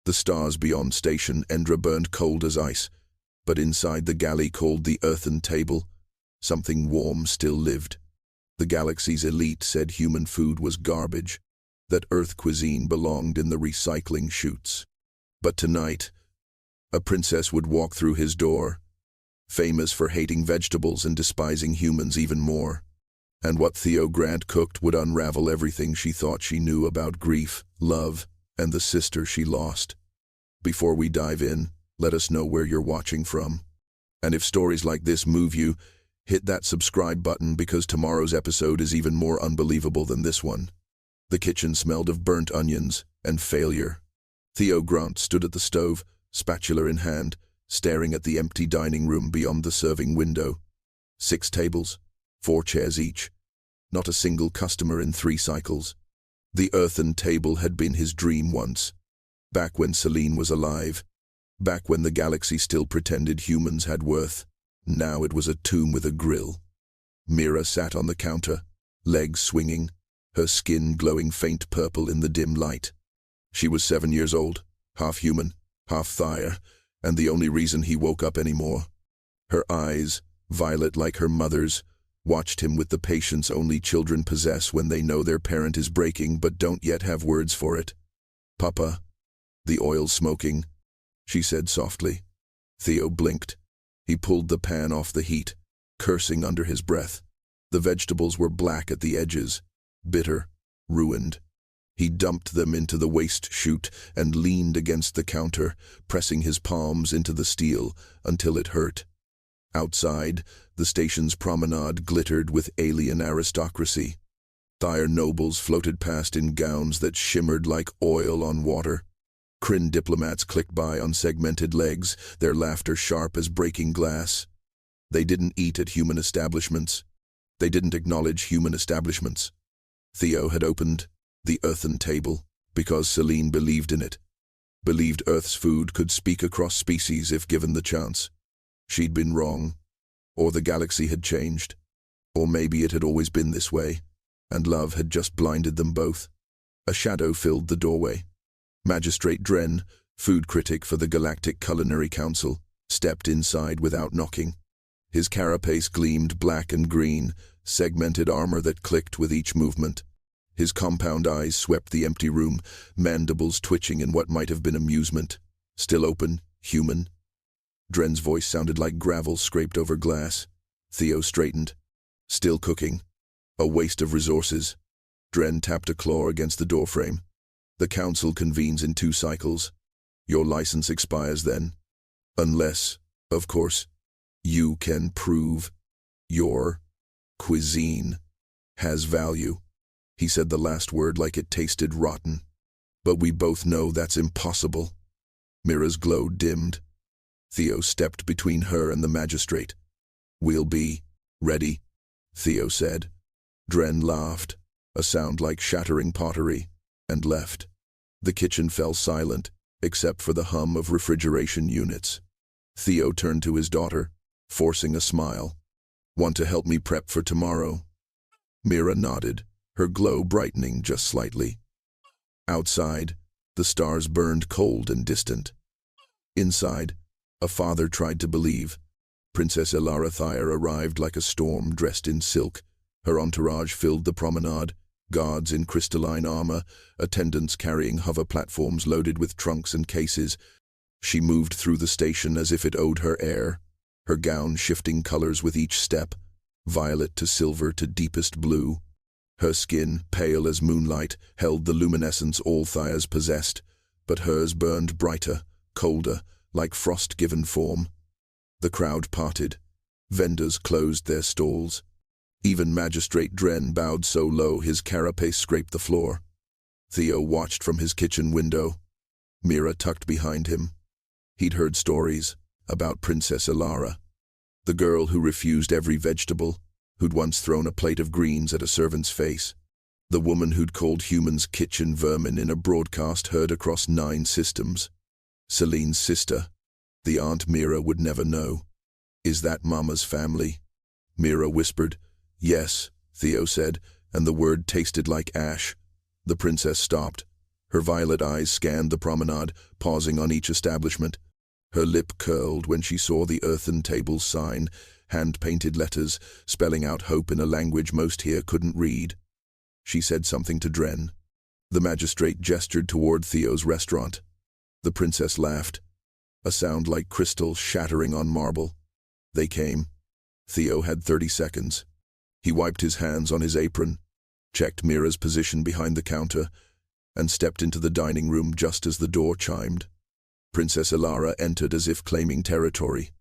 The stars beyond Station Endra burned cold as ice, but inside the galley called the earthen table, something warm still lived. The galaxy's elite said human food was garbage, that Earth cuisine belonged in the recycling chutes. But tonight, a princess would walk through his door, famous for hating vegetables and despising humans even more. And what Theo Grant cooked would unravel everything she thought she knew about grief, love, and the sister she lost. Before we dive in, let us know where you're watching from. And if stories like this move you, hit that subscribe button because tomorrow's episode is even more unbelievable than this one. The kitchen smelled of burnt onions and failure. Theo Grant stood at the stove, spatula in hand, staring at the empty dining room beyond the serving window. 6 tables, 4 chairs each. Not a single customer in 3 cycles. The earthen table had been his dream once. Back when Celine was alive. Back when the galaxy still pretended humans had worth. Now it was a tomb with a grill. Mira sat on the counter, legs swinging, her skin glowing faint purple in the dim light. She was 7 years old, half human, half Thyre, and the only reason he woke up anymore. Her eyes, violet like her mother's, watched him with the patience only children possess when they know their parent is breaking but don't yet have words for it. "Papa." "The oil's smoking," she said softly. Theo blinked. He pulled the pan off the heat, cursing under his breath. The vegetables were black at the edges, bitter, ruined. He dumped them into the waste chute and leaned against the counter, pressing his palms into the steel until it hurt. Outside, the station's promenade glittered with alien aristocracy. Thyre nobles floated past in gowns that shimmered like oil on water. Kryn diplomats clicked by on segmented legs, their laughter sharp as breaking glass. They didn't eat at human establishments. They didn't acknowledge human establishments. Theo had opened the earthen table because Celine believed in it. Believed Earth's food could speak across species if given the chance. She'd been wrong, or the galaxy had changed, or maybe it had always been this way, and love had just blinded them both. A shadow filled the doorway. Magistrate Dren, food critic for the Galactic Culinary Council, stepped inside without knocking. His carapace gleamed black and green, segmented armor that clicked with each movement. His compound eyes swept the empty room, mandibles twitching in what might have been amusement. Still open, human. Dren's voice sounded like gravel scraped over glass. Theo straightened. Still cooking. A waste of resources. Dren tapped a claw against the doorframe. The council convenes in 2 cycles. Your license expires then. Unless, of course, you can prove your cuisine has value. He said the last word like it tasted rotten. But we both know that's impossible. Mira's glow dimmed. Theo stepped between her and the magistrate. "We'll be ready," Theo said. Dren laughed, a sound like shattering pottery, and left. The kitchen fell silent, except for the hum of refrigeration units. Theo turned to his daughter, forcing a smile. "Want to help me prep for tomorrow?" Mira nodded, her glow brightening just slightly. Outside, the stars burned cold and distant. Inside, a father tried to believe. Princess Elara Thyre arrived like a storm dressed in silk. Her entourage filled the promenade, guards in crystalline armor, attendants carrying hover platforms loaded with trunks and cases. She moved through the station as if it owed her air, her gown shifting colors with each step, violet to silver to deepest blue. Her skin, pale as moonlight, held the luminescence all Thyres possessed, but hers burned brighter, colder, like frost-given form. The crowd parted. Vendors closed their stalls. Even Magistrate Dren bowed so low his carapace scraped the floor. Theo watched from his kitchen window. Mira tucked behind him. He'd heard stories about Princess Elara, the girl who refused every vegetable, who'd once thrown a plate of greens at a servant's face, the woman who'd called humans kitchen vermin in a broadcast heard across 9 systems. Celine's sister, the Aunt Mira, would never know. "Is that Mama's family?" Mira whispered. "Yes," Theo said, and the word tasted like ash. The princess stopped, Her violet eyes scanned the promenade, pausing on each establishment. Her lip curled when she saw the earthen table's sign, hand-painted letters, spelling out hope in a language most here couldn't read. She said something to Dren. The magistrate gestured toward Theo's restaurant. The princess laughed, a sound like crystal shattering on marble. They came. Theo had 30 seconds. He wiped his hands on his apron, checked Mira's position behind the counter, and stepped into the dining room just as the door chimed. Princess Elara entered as if claiming territory.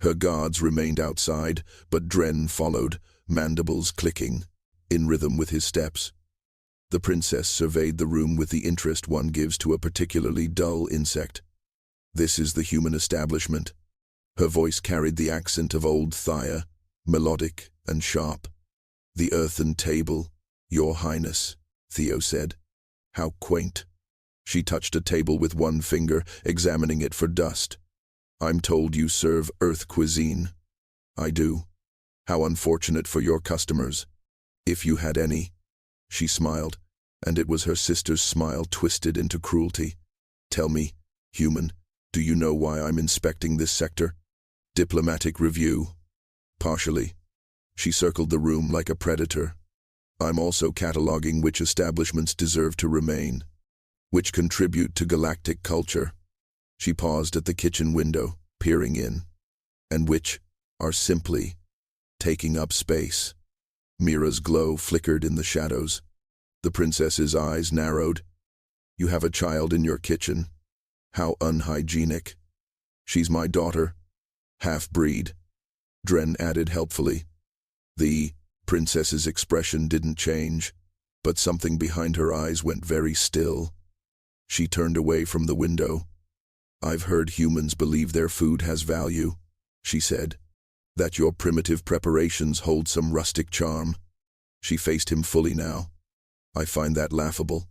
Her guards remained outside, but Dren followed, mandibles clicking, in rhythm with his steps. The princess surveyed the room with the interest one gives to a particularly dull insect. "This is the human establishment." Her voice carried the accent of old Thaya, melodic and sharp. "The earthen table, Your Highness," Theo said. "How quaint." She touched a table with one finger, examining it for dust. "I'm told you serve earth cuisine." "I do." "How unfortunate for your customers. If you had any." She smiled, and it was her sister's smile twisted into cruelty. "Tell me, human, do you know why I'm inspecting this sector?" "Diplomatic review." "Partially." She circled the room like a predator. "I'm also cataloging which establishments deserve to remain, which contribute to galactic culture." She paused at the kitchen window, peering in. "And which are simply taking up space." Mira's glow flickered in the shadows. The princess's eyes narrowed. "You have a child in your kitchen. How unhygienic." "She's my daughter. Half-breed," Dren added helpfully. The princess's expression didn't change, but something behind her eyes went very still. She turned away from the window. "I've heard humans believe their food has value," she said. "That your primitive preparations hold some rustic charm." She faced him fully now. "I find that laughable.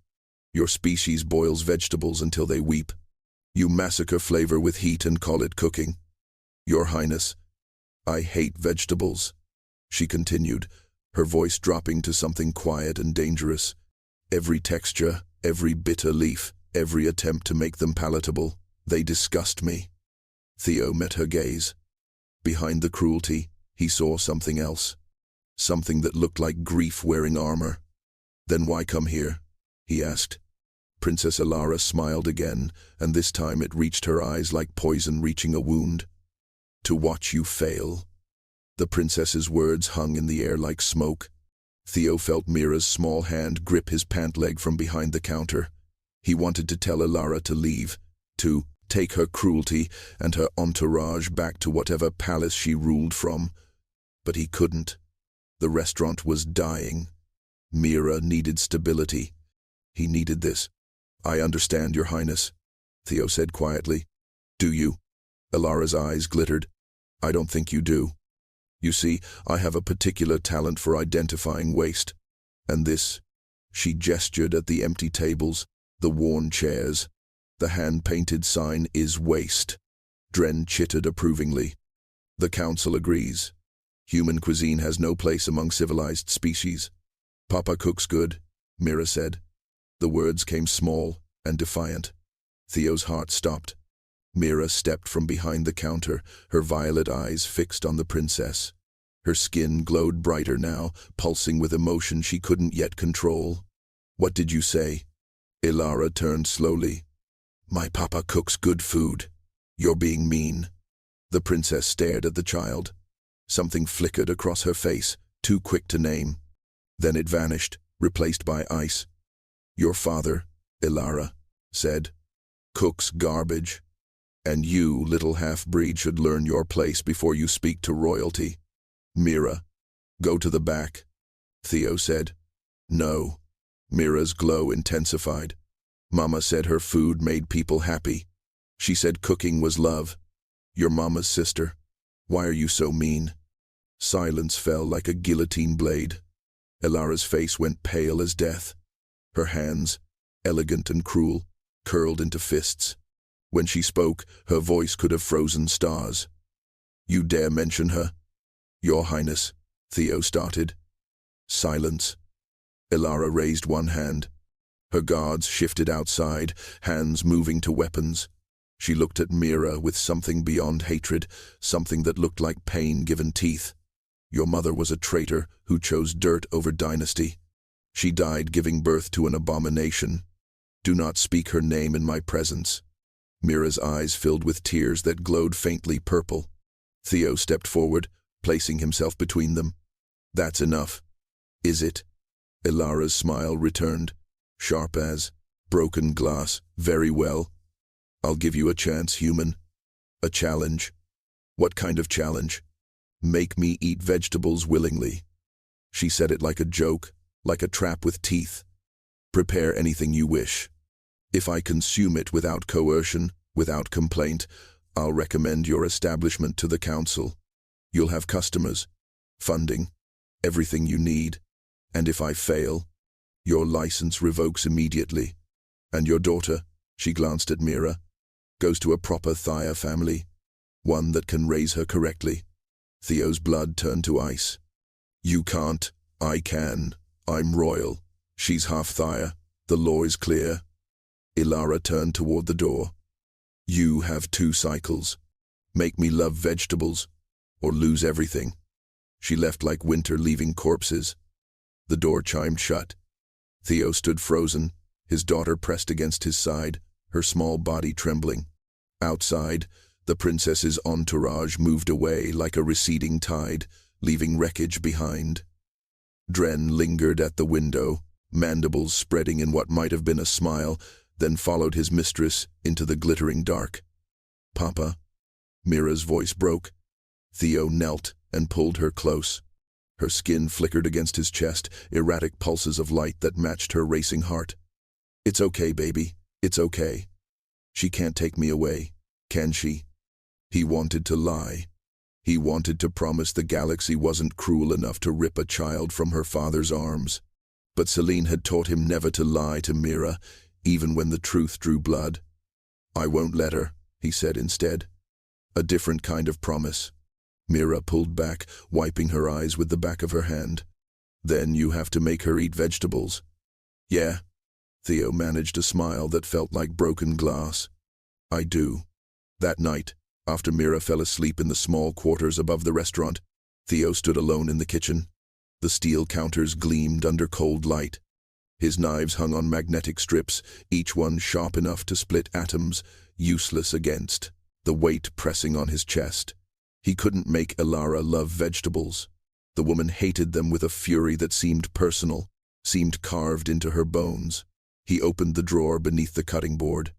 Your species boils vegetables until they weep. You massacre flavor with heat and call it cooking. Your Highness, I hate vegetables," she continued, her voice dropping to something quiet and dangerous. "Every texture, every bitter leaf, every attempt to make them palatable, they disgust me." Theo met her gaze. Behind the cruelty, he saw something else. Something that looked like grief wearing armor. "Then why come here?" he asked. Princess Elara smiled again, and this time it reached her eyes like poison reaching a wound. "To watch you fail." The princess's words hung in the air like smoke. Theo felt Mira's small hand grip his pant leg from behind the counter. He wanted to tell Elara to leave, to take her cruelty and her entourage back to whatever palace she ruled from. But he couldn't. The restaurant was dying. Mira needed stability. He needed this. "I understand, Your Highness," Theo said quietly. "Do you?" Elara's eyes glittered. "I don't think you do. You see, I have a particular talent for identifying waste. And this," she gestured at the empty tables, the worn chairs, the hand-painted sign, "is waste." Dren chittered approvingly. "The council agrees. Human cuisine has no place among civilized species." "Papa cooks good," Mira said. The words came small and defiant. Theo's heart stopped. Mira stepped from behind the counter, her violet eyes fixed on the princess. Her skin glowed brighter now, pulsing with emotion she couldn't yet control. "What did you say?" Elara turned slowly. "My papa cooks good food. You're being mean." The princess stared at the child. Something flickered across her face, too quick to name. Then it vanished, replaced by ice. "Your father," Elara said, "cooks garbage. And you, little half-breed, should learn your place before you speak to royalty." "Mira, go to the back," Theo said. "No." Mira's glow intensified. "Mama said her food made people happy. She said cooking was love. You're Mama's sister. Why are you so mean?" Silence fell like a guillotine blade. Elara's face went pale as death. Her hands, elegant and cruel, curled into fists. When she spoke, her voice could have frozen stars. "You dare mention her?" "Your Highness," Theo started. Silence. Elara raised one hand. Her guards shifted outside, hands moving to weapons. She looked at Mira with something beyond hatred, something that looked like pain given teeth. Your mother was a traitor who chose dirt over dynasty. She died giving birth to an abomination. Do not speak her name in my presence. Mira's eyes filled with tears that glowed faintly purple. Theo stepped forward, placing himself between them. That's enough. Is it? Elara's smile returned, sharp as broken glass. Very well. I'll give you a chance, human. A challenge. What kind of challenge? Make me eat vegetables willingly. She said it like a joke, like a trap with teeth. Prepare anything you wish. If I consume it without coercion, without complaint, I'll recommend your establishment to the council. You'll have customers, funding, everything you need. And if I fail, your license revokes immediately. And your daughter, she glanced at Mira, goes to a proper Thaya family, one that can raise her correctly. Theo's blood turned to ice. You can't. I can. I'm royal. She's half Thaya. The law is clear. Elara turned toward the door. You have 2 cycles. Make me love vegetables, or lose everything. She left like winter leaving corpses. The door chimed shut. Theo stood frozen, his daughter pressed against his side, her small body trembling. Outside, the princess's entourage moved away like a receding tide, leaving wreckage behind. Dren lingered at the window, mandibles spreading in what might have been a smile, then followed his mistress into the glittering dark. Papa? Mira's voice broke. Theo knelt and pulled her close. Her skin flickered against his chest, erratic pulses of light that matched her racing heart. It's okay, baby. It's okay. She can't take me away, can she? He wanted to lie. He wanted to promise the galaxy wasn't cruel enough to rip a child from her father's arms. But Celine had taught him never to lie to Mira, even when the truth drew blood. I won't let her, he said instead. A different kind of promise. Mira pulled back, wiping her eyes with the back of her hand. Then you have to make her eat vegetables. Yeah. Theo managed a smile that felt like broken glass. I do. That night, after Mira fell asleep in the small quarters above the restaurant, Theo stood alone in the kitchen. The steel counters gleamed under cold light. His knives hung on magnetic strips, each one sharp enough to split atoms, useless against the weight pressing on his chest. He couldn't make Elara love vegetables. The woman hated them with a fury that seemed personal, seemed carved into her bones. He opened the drawer beneath the cutting board.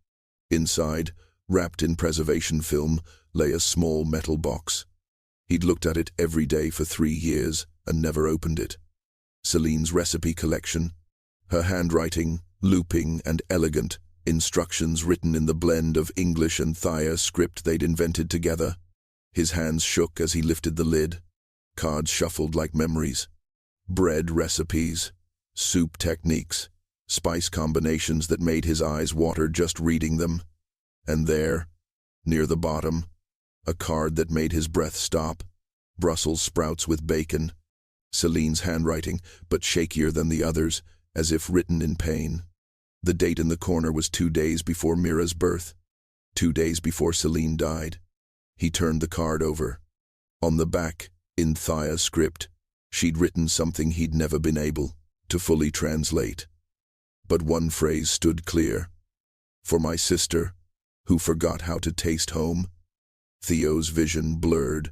Inside, wrapped in preservation film, lay a small metal box. He'd looked at it every day for 3 years and never opened it. Celine's recipe collection. Her handwriting, looping and elegant, instructions written in the blend of English and Thaya script they'd invented together. His hands shook as he lifted the lid. Cards shuffled like memories. Bread recipes, soup techniques, spice combinations that made his eyes water just reading them. And there, near the bottom, a card that made his breath stop. Brussels sprouts with bacon. Celine's handwriting, but shakier than the others, as if written in pain. The date in the corner was 2 days before Mira's birth. 2 days before Celine died. He turned the card over. On the back, in Thaya script, she'd written something he'd never been able to fully translate. But one phrase stood clear. For my sister, who forgot how to taste home. Theo's vision blurred.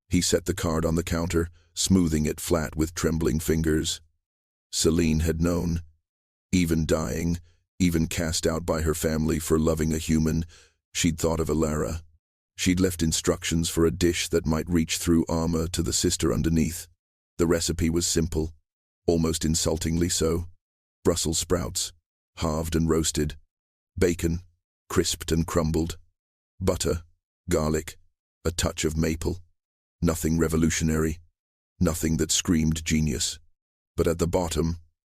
He set the card on the counter, smoothing it flat with trembling fingers. Celine had known. Even dying, even cast out by her family for loving a human, she'd thought of Elara. She'd left instructions for a dish that might reach through armor to the sister underneath. The recipe was simple, almost insultingly so. Brussels sprouts, halved and roasted. Bacon, crisped and crumbled. Butter, garlic, a touch of maple. Nothing revolutionary, nothing that screamed genius. But at the bottom,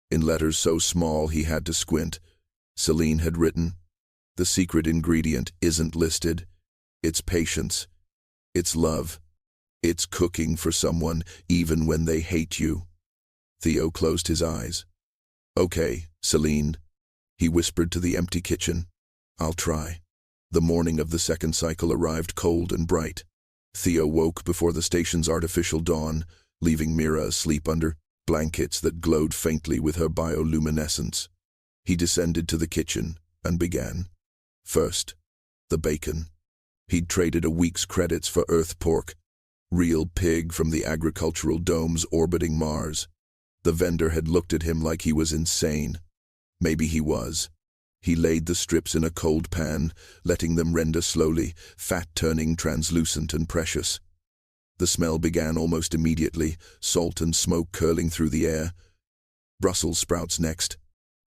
in letters so small he had to squint, Celine had written, "The secret ingredient isn't listed. It's patience. It's love. It's cooking for someone even when they hate you." Theo closed his eyes. "Okay, Celine, He whispered to the empty kitchen, "I'll try." The morning of the second cycle arrived cold and bright. Theo woke before the station's artificial dawn, leaving Mira asleep under blankets that glowed faintly with her bioluminescence. He descended to the kitchen and began. First, the bacon. He'd traded a week's credits for Earth pork, real pig from the agricultural domes orbiting Mars. The vendor had looked at him like he was insane. Maybe he was. He laid the strips in a cold pan, letting them render slowly, fat turning translucent and precious. The smell began almost immediately, salt and smoke curling through the air. Brussels sprouts next.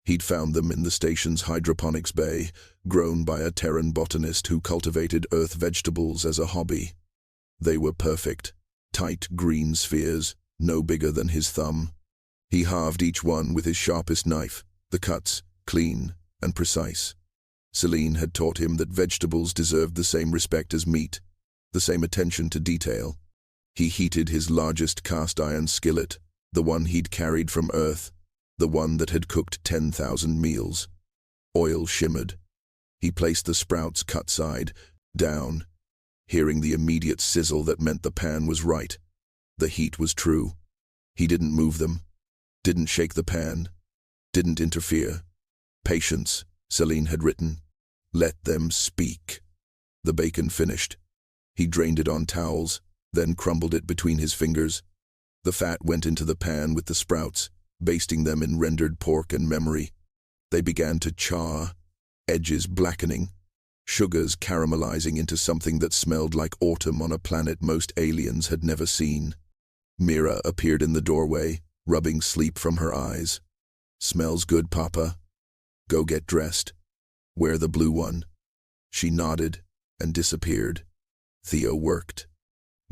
He'd found them in the station's hydroponics bay, grown by a Terran botanist who cultivated Earth vegetables as a hobby. They were perfect, tight green spheres, no bigger than his thumb. He halved each one with his sharpest knife, the cuts clean and precise. Celine had taught him that vegetables deserved the same respect as meat, the same attention to detail. He heated his largest cast-iron skillet, the one he'd carried from Earth, the one that had cooked 10,000 meals. Oil shimmered. He placed the sprouts cut side down, hearing the immediate sizzle that meant the pan was right. The heat was true. He didn't move them, didn't shake the pan, didn't interfere. Patience, Celine had written. Let them speak. The bacon finished. He drained it on towels, then crumbled it between his fingers. The fat went into the pan with the sprouts, basting them in rendered pork and memory. They began to char, edges blackening, sugars caramelizing into something that smelled like autumn on a planet most aliens had never seen. Mira appeared in the doorway, rubbing sleep from her eyes. "Smells good, Papa. Go get dressed. Wear the blue one." She nodded and disappeared. Theo worked.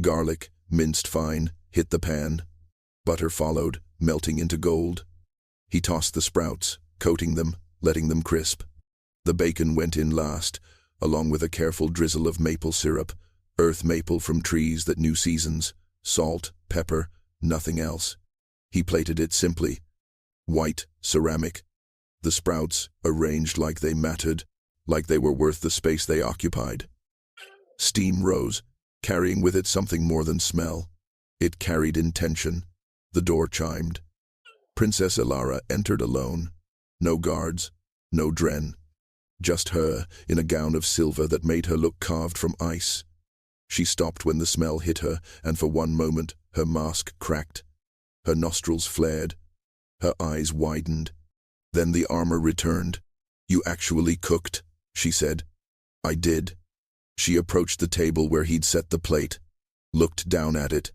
Garlic, minced fine, hit the pan. Butter followed, melting into gold. He tossed the sprouts, coating them, letting them crisp. The bacon went in last, along with a careful drizzle of maple syrup, Earth maple from trees that knew seasons, salt, pepper, nothing else. He plated it simply. White, ceramic. The sprouts arranged like they mattered, like they were worth the space they occupied. Steam rose, carrying with it something more than smell. It carried intention. The door chimed. Princess Elara entered alone. No guards, no dren. Just her, in a gown of silver that made her look carved from ice. She stopped when the smell hit her, and for one moment, her mask cracked. Her nostrils flared. Her eyes widened. Then the armor returned. "You actually cooked," she said. "I did." She approached the table where he'd set the plate, looked down at it.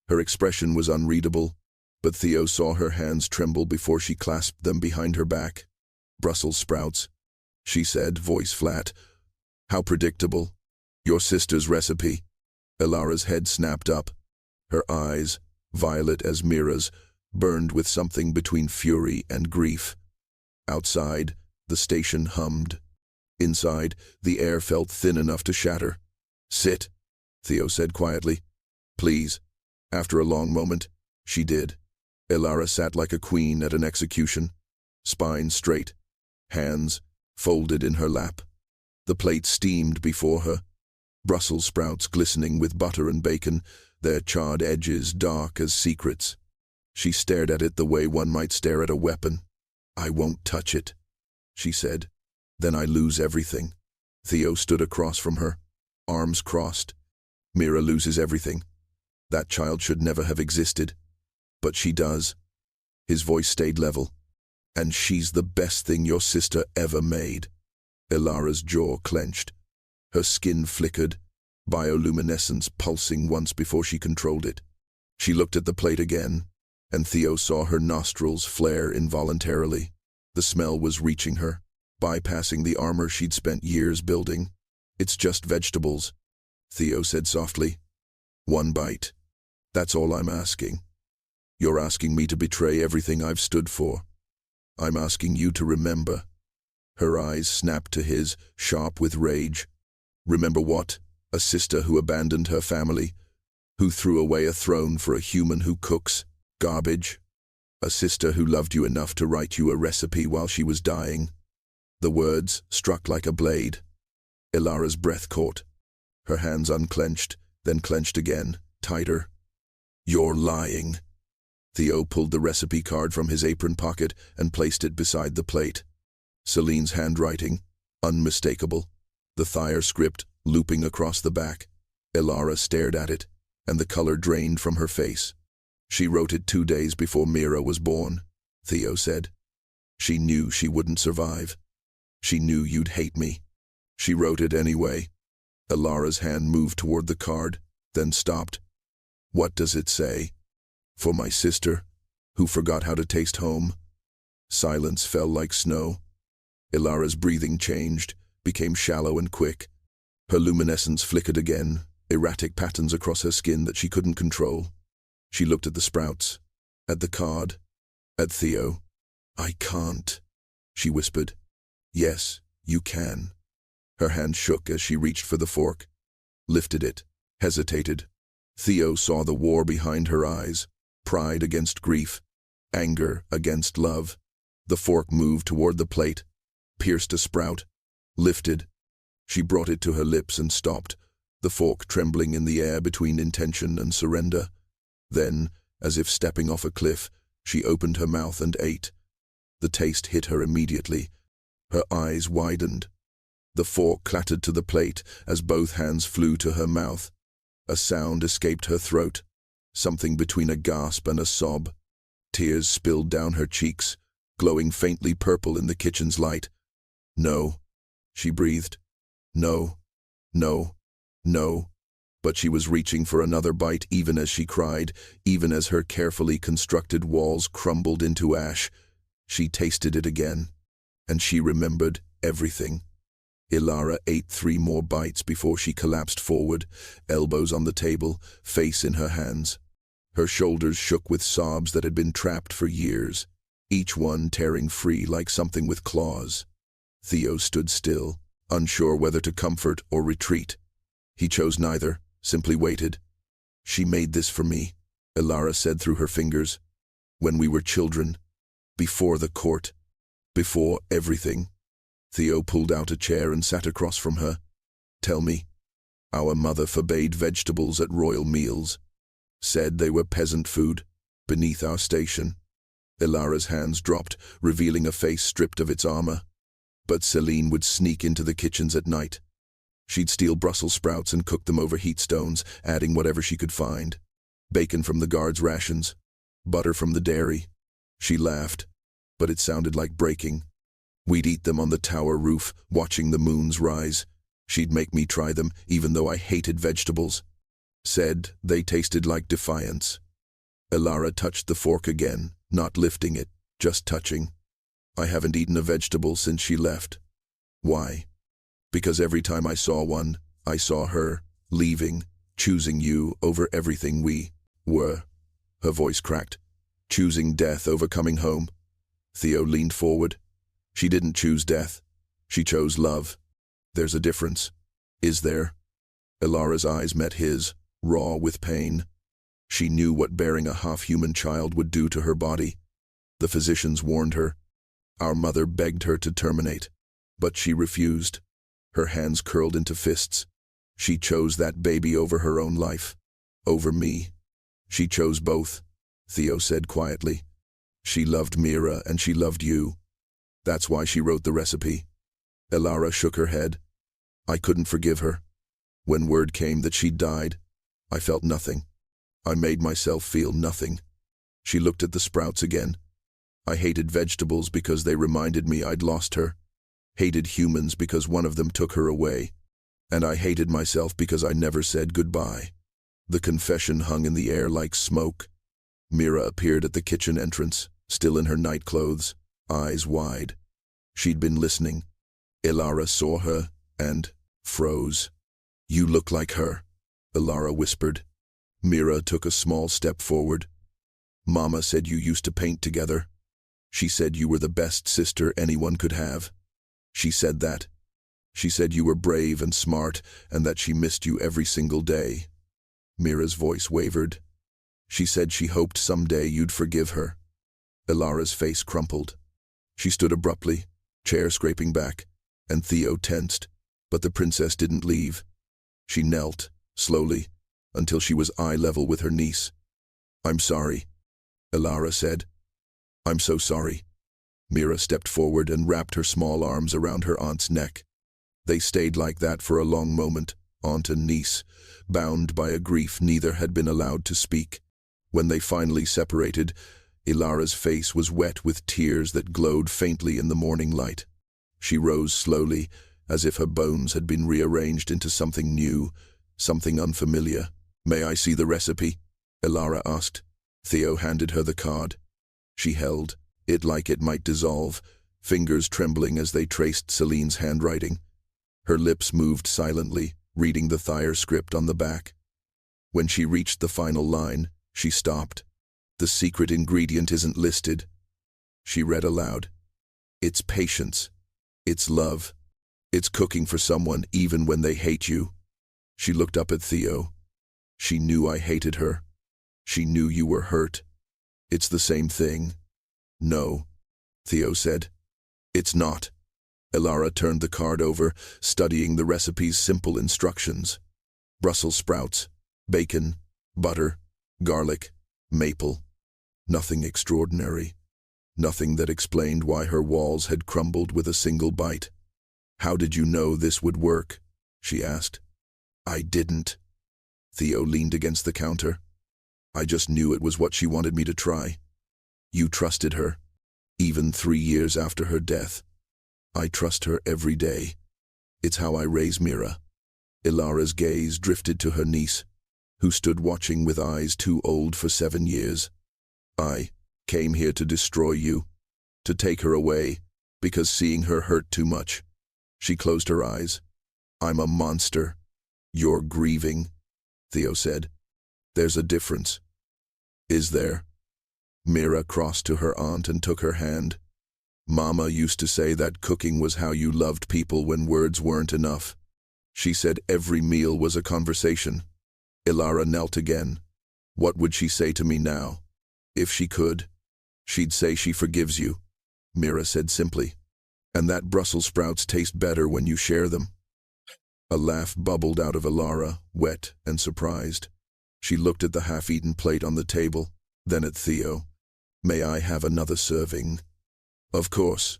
Her expression was unreadable, but Theo saw her hands tremble before she clasped them behind her back. "Brussels sprouts," she said, voice flat. "How predictable. Your sister's recipe." Elara's head snapped up. Her eyes, violet as Mira's, burned with something between fury and grief. Outside, the station hummed. Inside, the air felt thin enough to shatter. "Sit," Theo said quietly. "Please." After a long moment, she did. Elara sat like a queen at an execution, spine straight, hands folded in her lap. The plate steamed before her, Brussels sprouts glistening with butter and bacon, their charred edges dark as secrets. She stared at it the way one might stare at a weapon. "I won't touch it," she said. "Then I lose everything." Theo stood across from her, arms crossed. "Mira loses everything. That child should never have existed. But she does." His voice stayed level. "And she's the best thing your sister ever made." Elara's jaw clenched. Her skin flickered, bioluminescence pulsing once before she controlled it. She looked at the plate again, and Theo saw her nostrils flare involuntarily. The smell was reaching her, bypassing the armor she'd spent years building. "It's just vegetables," Theo said softly. "One bite. That's all I'm asking. You're asking me to betray everything I've stood for. I'm asking you to remember." Her eyes snapped to his, sharp with rage. "Remember what? A sister who abandoned her family, who threw away a throne for a human who cooks garbage? A sister who loved you enough to write you a recipe while she was dying? The words struck like a blade. Elara's breath caught. Her hands unclenched, then clenched again, tighter. "You're lying." Theo pulled the recipe card from his apron pocket and placed it beside the plate. Celine's handwriting, unmistakable. The Thyre script looping across the back. Elara stared at it, and the color drained from her face. "She wrote it 2 days before Mira was born," Theo said. "She knew she wouldn't survive. She knew you'd hate me. She wrote it anyway." Elara's hand moved toward the card, then stopped. "What does it say?" "For my sister, who forgot how to taste home." Silence fell like snow. Elara's breathing changed, became shallow and quick. Her luminescence flickered again, erratic patterns across her skin that she couldn't control. She looked at the sprouts, at the card, at Theo. "I can't," she whispered. "Yes, you can." Her hand shook as she reached for the fork, lifted it, hesitated. Theo saw the war behind her eyes, pride against grief, anger against love. The fork moved toward the plate, pierced a sprout, lifted. She brought it to her lips and stopped, the fork trembling in the air between intention and surrender. Then, as if stepping off a cliff, she opened her mouth and ate. The taste hit her immediately. Her eyes widened. The fork clattered to the plate as both hands flew to her mouth. A sound escaped her throat, something between a gasp and a sob. Tears spilled down her cheeks, glowing faintly purple in the kitchen's light. "No," she breathed. "No, no, no." But she was reaching for another bite even as she cried, even as her carefully constructed walls crumbled into ash. She tasted it again, and she remembered everything. Elara ate 3 more bites before she collapsed forward, elbows on the table, face in her hands. Her shoulders shook with sobs that had been trapped for years, each one tearing free like something with claws. Theo stood still, unsure whether to comfort or retreat. He chose neither, simply waited. "She made this for me," Elara said through her fingers. "When we were children, before the court, before everything." Theo pulled out a chair and sat across from her. "Tell me." "Our mother forbade vegetables at royal meals. Said they were peasant food, beneath our station." Elara's hands dropped, revealing a face stripped of its armor. But Celine would sneak into the kitchens at night. She'd steal Brussels sprouts and cook them over heat stones, adding whatever she could find. Bacon from the guards' rations, butter from the dairy. She laughed, but it sounded like breaking. We'd eat them on the tower roof, watching the moons rise. She'd make me try them, even though I hated vegetables. Said they tasted like defiance. Elara touched the fork again, not lifting it, just touching. "I haven't eaten a vegetable since she left." "Why?" "Because every time I saw one, I saw her, leaving, choosing you over everything we were." Her voice cracked. "Choosing death over coming home." Theo leaned forward. "She didn't choose death. She chose love. There's a difference." "Is there?" Elara's eyes met his, raw with pain. She knew what bearing a half-human child would do to her body. The physicians warned her. Our mother begged her to terminate, but she refused. Her hands curled into fists. She chose that baby over her own life, over me. "She chose both," Theo said quietly. "She loved Mira and she loved you. That's why she wrote the recipe." Elara shook her head. "I couldn't forgive her. When word came that she died, I felt nothing. I made myself feel nothing." She looked at the sprouts again. "I hated vegetables because they reminded me I'd lost her. Hated humans because one of them took her away. And I hated myself because I never said goodbye." The confession hung in the air like smoke. Mira appeared at the kitchen entrance, still in her night clothes, eyes wide. She'd been listening. Elara saw her and froze. "You look like her," Elara whispered. Mira took a small step forward. "Mama said you used to paint together. She said you were the best sister anyone could have. She said that. She said you were brave and smart and that she missed you every single day." Mira's voice wavered. "She said she hoped someday you'd forgive her." Elara's face crumpled. She stood abruptly, chair scraping back, and Theo tensed, but the princess didn't leave. She knelt, slowly, until she was eye level with her niece. "I'm sorry," Elara said. "I'm so sorry." Mira stepped forward and wrapped her small arms around her aunt's neck. They stayed like that for a long moment, aunt and niece, bound by a grief neither had been allowed to speak. When they finally separated, Elara's face was wet with tears that glowed faintly in the morning light. She rose slowly, as if her bones had been rearranged into something new, something unfamiliar. "May I see the recipe?" Elara asked. Theo handed her the card. She held it like it might dissolve, fingers trembling as they traced Celine's handwriting. Her lips moved silently, reading the Thayer script on the back. When she reached the final line, she stopped. "The secret ingredient isn't listed." She read aloud. "It's patience. It's love. It's cooking for someone even when they hate you." She looked up at Theo. "She knew I hated her. She knew you were hurt. It's the same thing." "No," Theo said. "It's not." Elara turned the card over, studying the recipe's simple instructions. Brussels sprouts, bacon, butter, garlic, maple. Nothing extraordinary. Nothing that explained why her walls had crumbled with a single bite. "How did you know this would work?" she asked. "I didn't." Theo leaned against the counter. "I just knew it was what she wanted me to try." "You trusted her, even 3 years after her death." "I trust her every day. It's how I raise Mira." Elara's gaze drifted to her niece, who stood watching with eyes too old for 7 years. "I came here to destroy you, to take her away, because seeing her hurt too much." She closed her eyes. "I'm a monster. You're grieving," Theo said. "There's a difference." "Is there?" Mira crossed to her aunt and took her hand. "Mama used to say that cooking was how you loved people when words weren't enough. She said every meal was a conversation." Elara knelt again. "What would she say to me now? If she could, she'd say she forgives you," Mira said simply. "And that Brussels sprouts taste better when you share them." A laugh bubbled out of Elara, wet and surprised. She looked at the half-eaten plate on the table, then at Theo. "May I have another serving?" "Of course."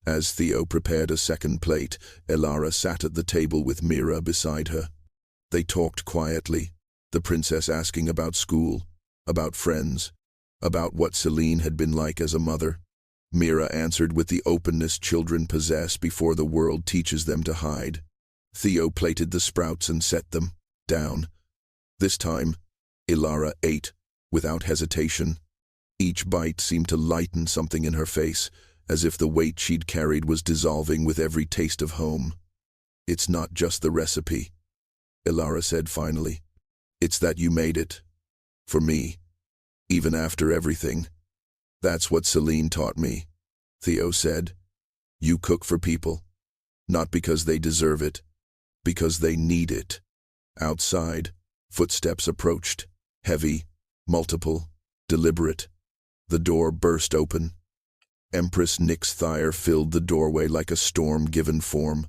As Theo prepared a second plate, Elara sat at the table with Mira beside her. They talked quietly, the princess asking about school, about friends, about what Celine had been like as a mother. Mira answered with the openness children possess before the world teaches them to hide. Theo plated the sprouts and set them down. This time, Elara ate, without hesitation. Each bite seemed to lighten something in her face, as if the weight she'd carried was dissolving with every taste of home. "It's not just the recipe," Elara said finally. "It's that you made it. For me. Even after everything. That's what Celine taught me," Theo said. "You cook for people. Not because they deserve it. Because they need it." Outside, footsteps approached. Heavy, multiple, deliberate. The door burst open. Empress Nyx Thayer filled the doorway like a storm-given form.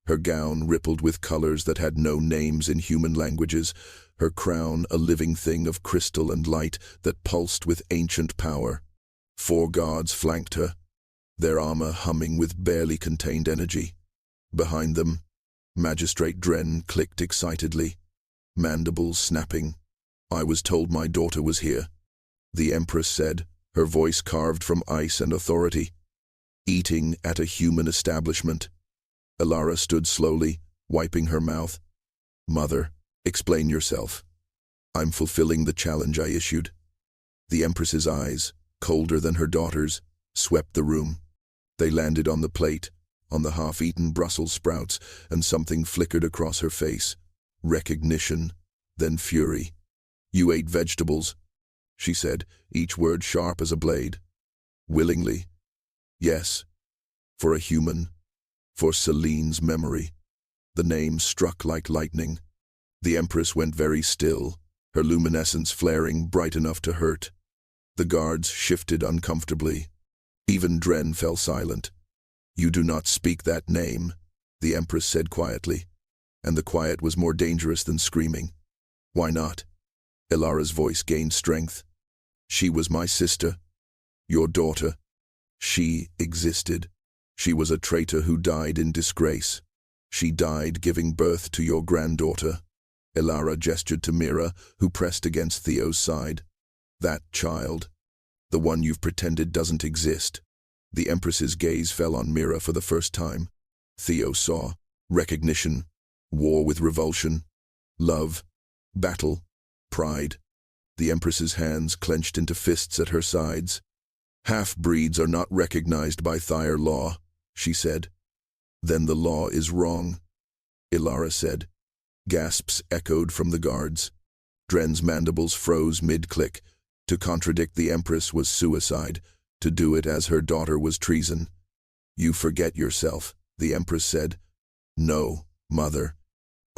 Her gown rippled with colors that had no names in human languages, her crown a living thing of crystal and light that pulsed with ancient power. 4 guards flanked her, their armor humming with barely contained energy. Behind them, Magistrate Dren clicked excitedly, mandibles snapping. "I was told my daughter was here," the Empress said, her voice carved from ice and authority. "Eating at a human establishment." Elara stood slowly, wiping her mouth. "Mother, explain yourself." "I'm fulfilling the challenge I issued." The Empress's eyes, colder than her daughter's, swept the room. They landed on the plate, on the half-eaten Brussels sprouts, and something flickered across her face. Recognition, then fury. "You ate vegetables," she said, each word sharp as a blade. "Willingly." "Yes. For a human. For Celine's memory." The name struck like lightning. The Empress went very still, her luminescence flaring bright enough to hurt. The guards shifted uncomfortably. Even Dren fell silent. You do not speak that name, the Empress said quietly, and the quiet was more dangerous than screaming. Why not? Elara's voice gained strength. She was my sister, your daughter. She existed. She was a traitor who died in disgrace. She died giving birth to your granddaughter. Elara gestured to Mira, who pressed against Theo's side. That child, the one you've pretended doesn't exist. The Empress's gaze fell on Mira for the first time. Theo saw recognition, war with revulsion, love, battle, pride. The Empress's hands clenched into fists at her sides. Half-breeds are not recognized by Thyre law, she said. Then the law is wrong, Elara said. Gasps echoed from the guards. Dren's mandibles froze mid-click. To contradict the Empress was suicide. To do it as her daughter was treason. You forget yourself, the Empress said. No, Mother.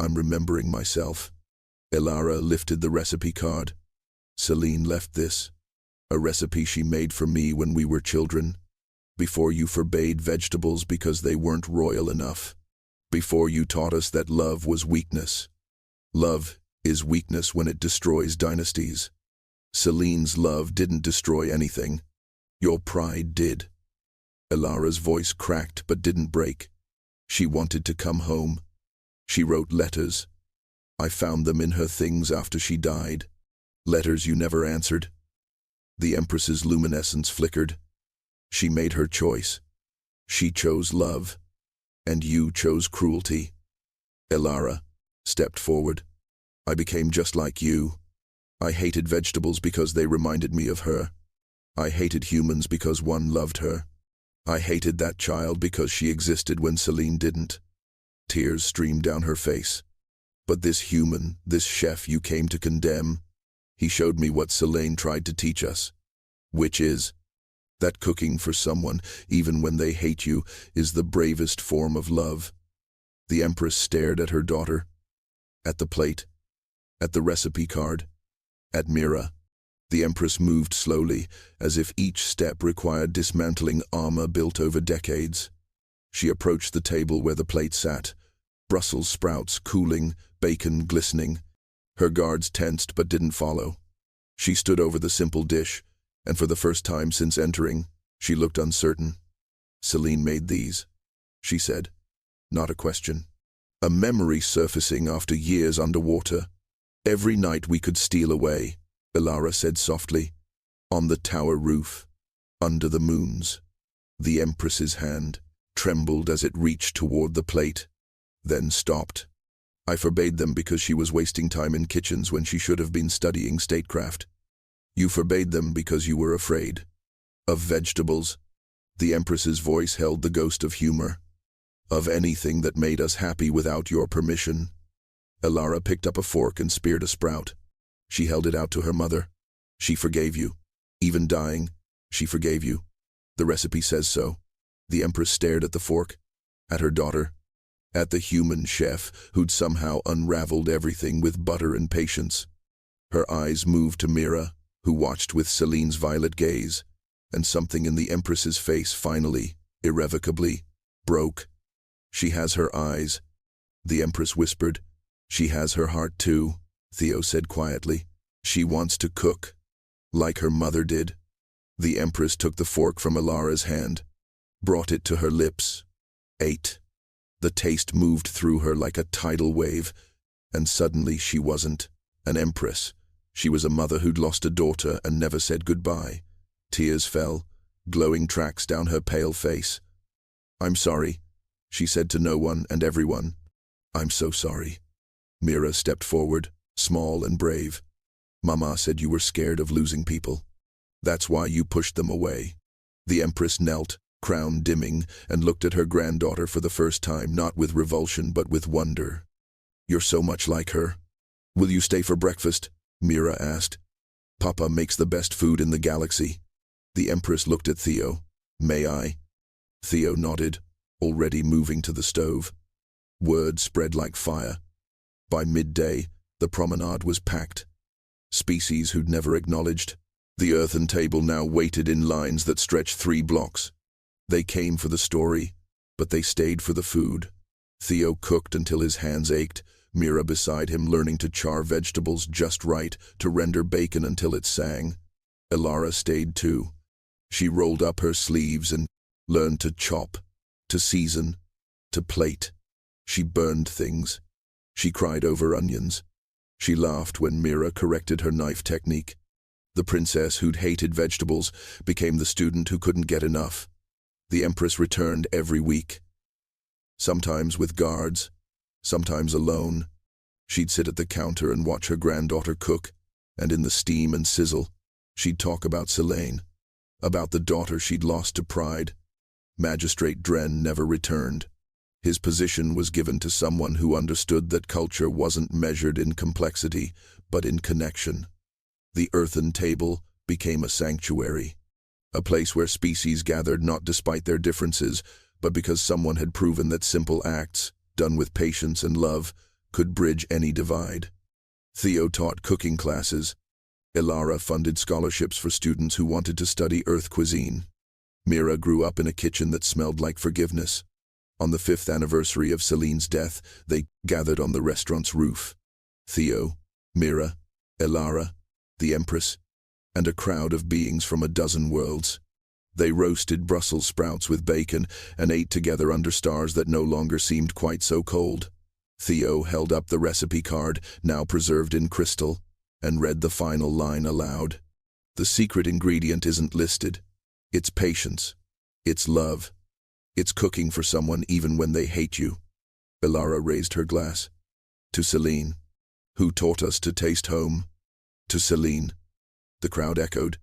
I'm remembering myself. Elara lifted the recipe card. Celine left this. A recipe she made for me when we were children. Before you forbade vegetables because they weren't royal enough. Before you taught us that love was weakness. Love is weakness when it destroys dynasties. Celine's love didn't destroy anything. Your pride did. Elara's voice cracked but didn't break. She wanted to come home. She wrote letters. I found them in her things after she died. Letters you never answered. The Empress's luminescence flickered. She made her choice. She chose love. And you chose cruelty. Elara stepped forward. I became just like you. I hated vegetables because they reminded me of her. I hated humans because one loved her. I hated that child because she existed when Celine didn't. Tears streamed down her face. But this human, this chef you came to condemn, he showed me what Celine tried to teach us, which is that cooking for someone, even when they hate you, is the bravest form of love. The Empress stared at her daughter, at the plate, at the recipe card, at Mira. The Empress moved slowly, as if each step required dismantling armor built over decades. She approached the table where the plate sat, Brussels sprouts cooling, bacon glistening. Her guards tensed but didn't follow. She stood over the simple dish, and for the first time since entering, she looked uncertain. Celine made these, she said. Not a question. A memory surfacing after years underwater. Every night we could steal away, Elara said softly, on the tower roof, under the moons. The Empress's hand trembled as it reached toward the plate, then stopped. I forbade them because she was wasting time in kitchens when she should have been studying statecraft. You forbade them because you were afraid. Of vegetables. The Empress's voice held the ghost of humor. Of anything that made us happy without your permission. Elara picked up a fork and speared a sprout. She held it out to her mother. She forgave you. Even dying, she forgave you. The recipe says so. The Empress stared at the fork, at her daughter, at the human chef who'd somehow unraveled everything with butter and patience. Her eyes moved to Mira, who watched with Celine's violet gaze, and something in the Empress's face finally, irrevocably, broke. She has her eyes, the Empress whispered. She has her heart too, Theo said quietly. She wants to cook, like her mother did. The Empress took the fork from Elara's hand, brought it to her lips, ate. The taste moved through her like a tidal wave, and suddenly she wasn't an empress. She was a mother who'd lost a daughter and never said goodbye. Tears fell, glowing tracks down her pale face. I'm sorry, she said to no one and everyone. I'm so sorry. Mira stepped forward, small and brave. Mama said you were scared of losing people. That's why you pushed them away. The Empress knelt, crown dimming, and looked at her granddaughter for the first time, not with revulsion but with wonder. You're so much like her. Will you stay for breakfast? Mira asked. Papa makes the best food in the galaxy. The Empress looked at Theo. May I? Theo nodded, already moving to the stove. Word spread like fire. By midday, the promenade was packed. Species who'd never acknowledged. The earthen table now waited in lines that stretched 3 blocks. They came for the story, but they stayed for the food. Theo cooked until his hands ached, Mira beside him learning to char vegetables just right, to render bacon until it sang. Elara stayed too. She rolled up her sleeves and learned to chop, to season, to plate. She burned things. She cried over onions. She laughed when Mira corrected her knife technique. The princess who'd hated vegetables became the student who couldn't get enough. The empress returned every week. Sometimes with guards, sometimes alone. She'd sit at the counter and watch her granddaughter cook, and in the steam and sizzle, she'd talk about Selene, about the daughter she'd lost to pride. Magistrate Dren never returned. His position was given to someone who understood that culture wasn't measured in complexity, but in connection. The earthen table became a sanctuary, a place where species gathered not despite their differences, but because someone had proven that simple acts, done with patience and love, could bridge any divide. Theo taught cooking classes. Elara funded scholarships for students who wanted to study earth cuisine. Mira grew up in a kitchen that smelled like forgiveness. On the 5th anniversary of Selene's death, they gathered on the restaurant's roof. Theo, Mira, Elara, the Empress, and a crowd of beings from a dozen worlds. They roasted Brussels sprouts with bacon and ate together under stars that no longer seemed quite so cold. Theo held up the recipe card, now preserved in crystal, and read the final line aloud. The secret ingredient isn't listed. It's patience. It's love. It's cooking for someone even when they hate you. Elara raised her glass. To Selene, who taught us to taste home. To Selene, the crowd echoed.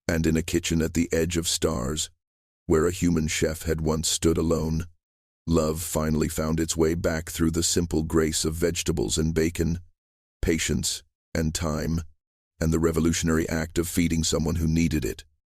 And in a kitchen at the edge of stars, where a human chef had once stood alone, love finally found its way back through the simple grace of vegetables and bacon, patience and time, and the revolutionary act of feeding someone who needed it.